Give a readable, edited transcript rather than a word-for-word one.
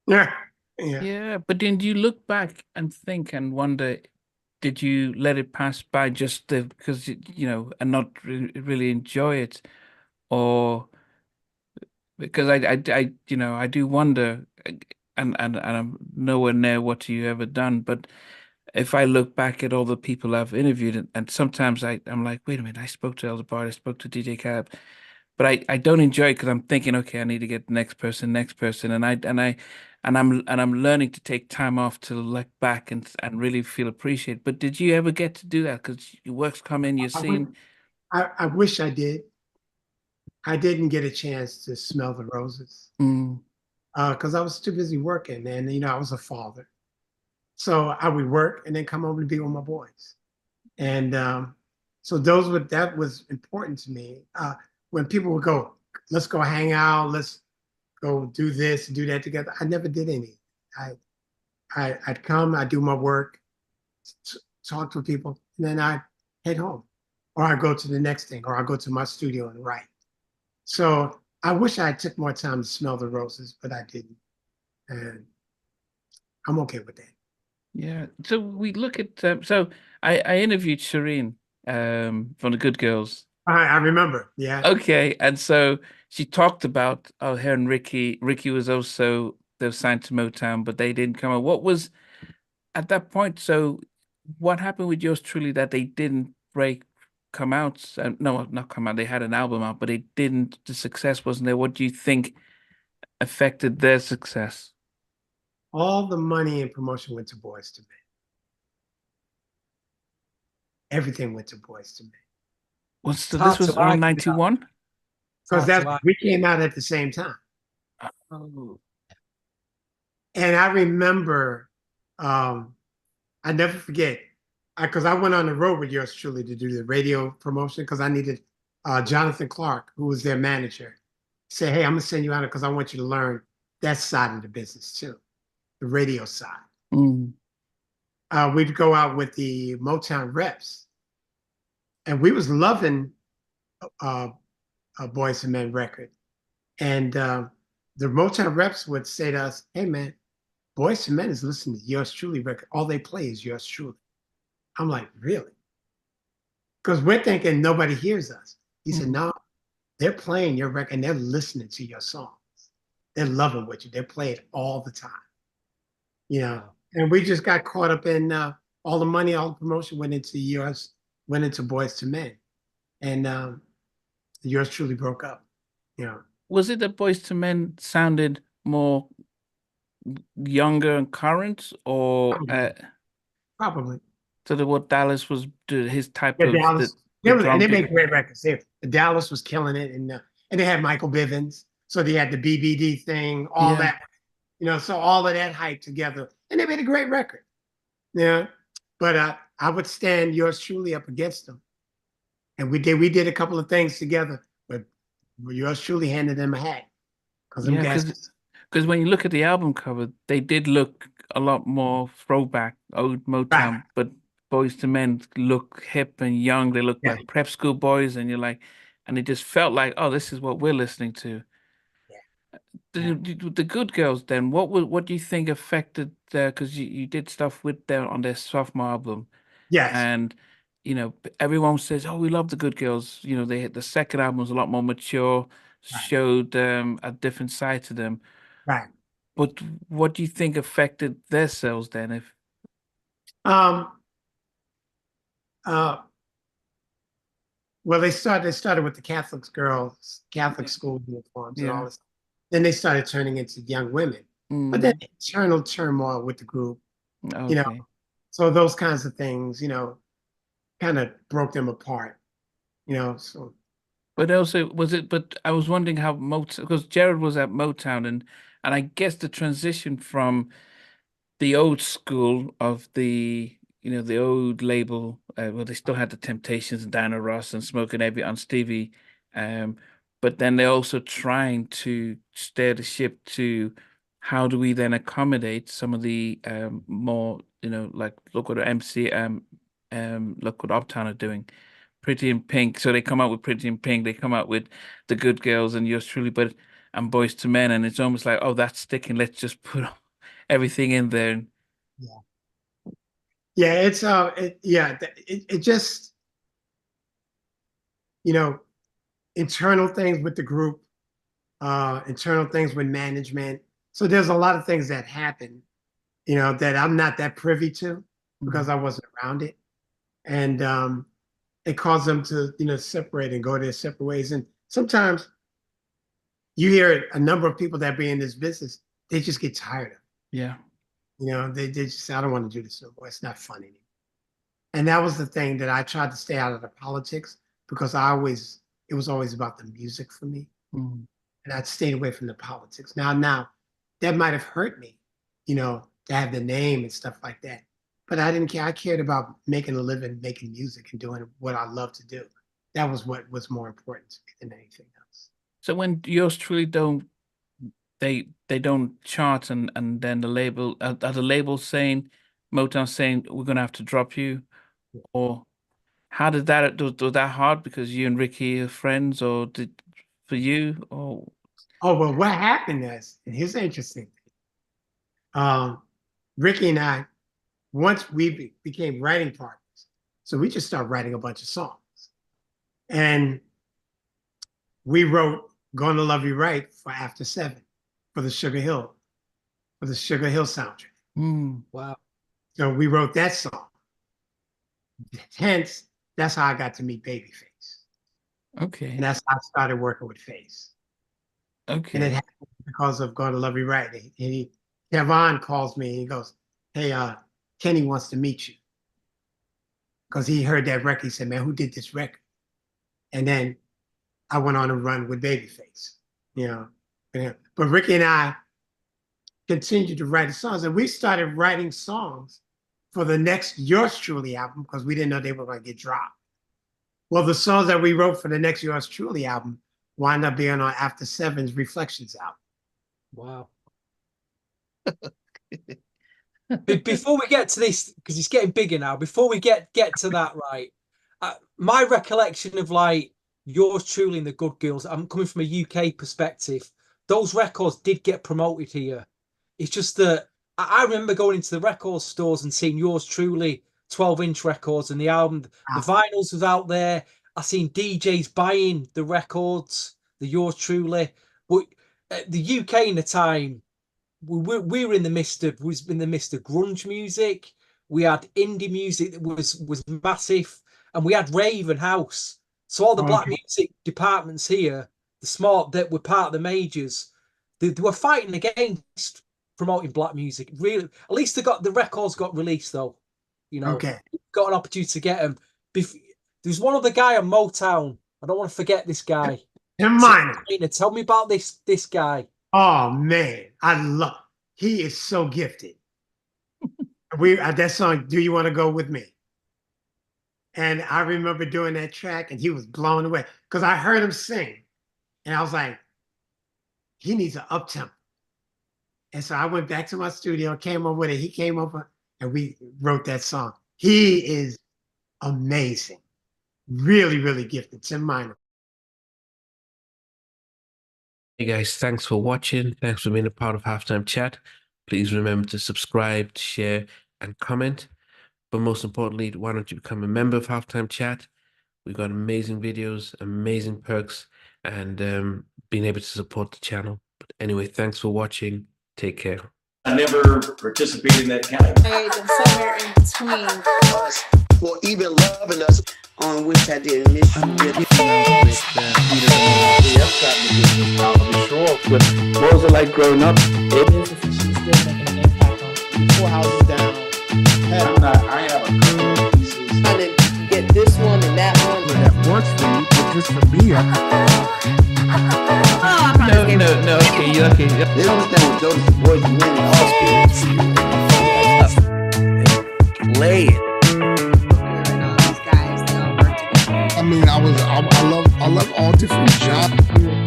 Yeah, yeah. Yeah, but then do you look back and think and wonder, did you let it pass by just because and not really enjoy it, or because I do wonder, and I'm nowhere near what you ever done, but if I look back at all the people I've interviewed, and sometimes I'm like, wait a minute, I spoke to Elder Bard, I spoke to DJ Cab, but I don't enjoy it because I'm thinking, okay, I need to get the next person, and I'm learning to take time off to look back and really feel appreciated. But did you ever get to do that? Because your work's come in, you're I wish seeing. I wish I did. I didn't get a chance to smell the roses Mm, because I was too busy working, and I was a father. So I would work and then come home to be with my boys. And so that was important to me. When people would go, let's go hang out, let's go do this, do that together. I never did any. I, I'd come, I'd do my work, talk to people, and then I'd head home, or I go to the next thing, or I go to my studio and write. So I wish I took more time to smell the roses, but I didn't, and I'm okay with that. yeah. So we look at so I interviewed Shireen from the Good Girls. I remember, yeah. Okay, and so she talked about her and Ricky. Ricky was also they were signed to Motown, but they didn't come out. What was at that point? So what happened with yours truly that they didn't come out? No, not come out. They had an album out, but they didn't. The success wasn't there. What do you think affected their success? All the money and promotion went to Boys to Men. Everything went to Boys to Men. This Talk to was around Lockie about 91? Because talk to that Lockie. we came out at the same time. Oh, And I remember, um, I never forget, because I went on the road with yours truly to do the radio promotion because I needed Jonathan Clark, who was their manager, say, hey, I'm gonna send you out because I want you to learn that side of the business too, the radio side. mm, We'd go out with the Motown reps, and we was loving uh, a Boys and Men record. And the Motown reps would say to us, hey man, Boys and Men is listening to yours truly record. All they play is yours truly. I'm like, really? Because we're thinking nobody hears us. He said, mm. no, they're playing your record and they're listening to your songs. They're loving what you. They play it all the time, you know. Wow. And we just got caught up in all the money, all the promotion went into Boys to Men, and yours truly broke up. You know, Was it that Boys to Men sounded more younger and current, or probably, probably. sort of what Dallas was his type Yeah, of Dallas. the And drum they beat? make great records. Dallas was killing it, and they had Michael Bivins, so they had the BBD thing, all Yeah. that. So all of that hype together, and they made a great record. Yeah, but I would stand yours truly up against them, and we did a couple of things together, but yours truly handed them a hat because them Yeah, guys. because when you look at the album cover, they did look a lot more throwback, old Right. Motown, but Boys to Men look hip and young. They look Yeah. like prep school boys, and you're like, and it just felt like, oh, this is what we're listening to. Yeah. The Good Girls, then, what do you think affected because you did stuff with them on their sophomore album, Yes. and everyone says, oh, we love the Good Girls. The second album was a lot more mature, Right. showed a different side to them. Right. But what do you think affected their sales then? If Um. Uh. Well, they started with the Catholic Yeah. school uniforms and all Yeah. this. Then they started turning into young women. But then Mm, internal turmoil with the group, you know. okay. So those kinds of things, kind of broke them apart, So But also, but I was wondering how Motown, because Jared was at Motown, and I guess the transition from the old school of the old label, well, they still had the Temptations and Diana Ross and Smoking Every on Stevie, um, but then they're also trying to steer the ship to how do we then accommodate some of the more, like look what look what Uptown are doing. Pretty in Pink. So they come out with Pretty in Pink. They come out with the Good Girls and yours truly. But and Boys to Men, and it's almost like, oh, that's sticking. Let's just put everything in there. Yeah. Yeah, it just, internal things with the group, internal things with management. So there's a lot of things that happen, that I'm not that privy to because I wasn't around it. And it caused them to, separate and go their separate ways. And sometimes you hear a number of people that be in this business, they just get tired of it. Yeah. They just say, I don't want to do this no more. It's not fun anymore. And that was the thing that I tried to stay out of the politics because it was always about the music for me. And I'd stayed away from the politics. Now that might have hurt me, to have the name and stuff like that. But I didn't care. I cared about making a living, making music and doing what I love to do. That was what was more important to me than anything else. So when yours truly don't, they don't chart, and then the label, are the labels saying, Motown saying, we're gonna have to drop you, or how did that was that hard because you and Ricky are friends, or for you, or? Oh well, what happened is, and here's the interesting thing. Ricky and I, once we became writing partners, so we just started writing a bunch of songs, and we wrote "Gonna Love You Right" for After 7 for the Sugar Hill soundtrack. Wow. So we wrote that song. Hence, that's how I got to meet Babyface. Okay. And that's how I started working with Face. Okay. And it happened because of Gonna Love You Right. And Kevon calls me and he goes, hey, Kenny wants to meet you. Because he heard that record. He said, man, who did this record? And then I went on a run with Babyface, But Ricky and I continued to write songs, and we started writing songs for the next Yours Truly album because we didn't know they were going to get dropped. Well, the songs that we wrote for the next Yours Truly album wound up being on After 7's Reflections album. Wow. Before we get to this, because it's getting bigger now, before we get to that, right, my recollection of like Yours Truly and the Good Girls, I'm coming from a UK perspective, those records did get promoted here. It's just that I remember going into the record stores and seeing Yours Truly 12-inch records, and the album, the vinyls was out there. I seen DJs buying the records, the Yours Truly. But the UK in the time, we were in the midst of grunge music. We had indie music that was massive, and we had rave and house. So all the black music departments here, the smart that were part of the majors, they were fighting against promoting black music. Really, at least the records got released though. Got an opportunity to get them. There's one other guy on Motown. I don't want to forget this guy. Tell me about this guy. Oh man, he is so gifted. That song, Do You Want to Go With Me? And I remember doing that track and he was blown away because I heard him sing and I was like, he needs an up-tempo. And so I went back to my studio, came over with it. He came over and we wrote that song. He is amazing. Really, really gifted. Tim Miner. Hey guys, thanks for watching. Thanks for being a part of Halftime Chat. Please remember to subscribe, share, and comment. But most importantly, why don't you become a member of Halftime Chat? We've got amazing videos, amazing perks, and being able to support the channel. But anyway, thanks for watching. Take care. I never participated in that category. And somewhere in between us, or even loving us, on which I didn't miss you with. What was it like growing up? She's still making an impact on 4 houses down. I have a couple of pieces. Trying to get this one and that one. That works for you, but just for me, No, okay. They don't understand what those boys are winning. Play it. these guys, they all work together. I mean, I love all different genres.